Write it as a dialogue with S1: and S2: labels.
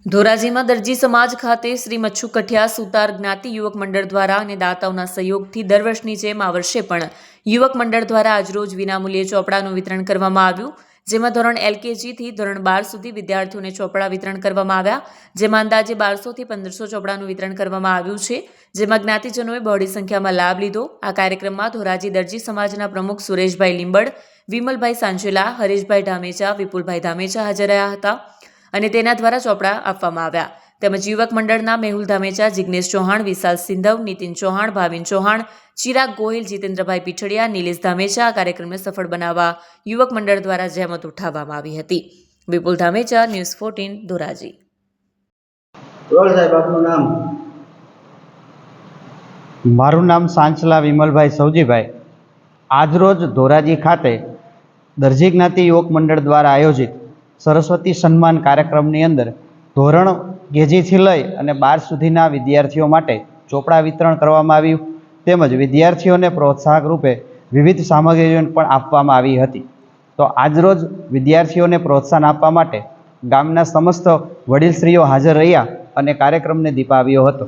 S1: ધોરાજીમાં દરજી સમાજ ખાતે શ્રી મચ્છુ કઠિયા સુતાર જ્ઞાતિ યુવક મંડળ દ્વારા અને દાતાઓના સહયોગથી દર વર્ષની જેમ આ વર્ષે પણ યુવક મંડળ દ્વારા આજરોજ વિનામૂલ્યે ચોપડાનું વિતરણ કરવામાં આવ્યું, જેમાં ધોરણ LKGથી ધોરણ 12 સુધી વિદ્યાર્થીઓને ચોપડા વિતરણ કરવામાં આવ્યા, જેમાં અંદાજે 1200થી 1500 ચોપડાનું વિતરણ કરવામાં આવ્યું છે, જેમાં જ્ઞાતિજનોએ બહોળી સંખ્યામાં લાભ લીધો। આ કાર્યક્રમમાં ધોરાજી દરજી સમાજના પ્રમુખ સુરેશભાઈ લીંબડ, વિમલભાઈ સાંચેલા, હરેશભાઈ ધામેચા, વિપુલભાઈ ધામેચા હાજર રહ્યા હતા અને તેના દ્વારા ચોપડા આપવામાં આવ્યા। તેમજ યુવક મંડળના મેહુલ ધામેચા, જિગ્નેશ ચૌહાણ, વિશાલ સિંધવ, નીતિન ચૌહાણ, ભાવિન ચૌહાણ, ચિરાગ ગોહિલ, જીતેન્દ્રભાઈ પીઠડિયા, નિલેશ ધામેચા આ કાર્યક્રમને સફળ બનાવવા યુવક મંડળ દ્વારા જહેમત ઉઠાવવામાં આવી હતી। વિપુલ ધામેચા, ન્યૂઝ 14 ધોરાજી।
S2: સાહેબ, આપનું નામ?
S3: મારું નામ સાંચલા વિમલભાઈ સૌજીભાઈ। આજરોજ ધોરાજી ખાતે દરજી જ્ઞાતિ યુવક મંડળ દ્વારા આયોજિત સરસ્વતી સન્માન કાર્યક્રમની અંદર ધોરણ કેજીથી લઈ અને 12 સુધીના વિદ્યાર્થીઓ માટે ચોપડા વિતરણ કરવામાં આવ્યું, તેમજ વિદ્યાર્થીઓને પ્રોત્સાહક રૂપે વિવિધ સામગ્રીઓ પણ આપવામાં આવી હતી। તો આજરોજ વિદ્યાર્થીઓને પ્રોત્સાહન આપવા માટે ગામના સમસ્ત વડીલશ્રીઓ હાજર રહ્યા અને કાર્યક્રમને દીપાવ્યો હતો।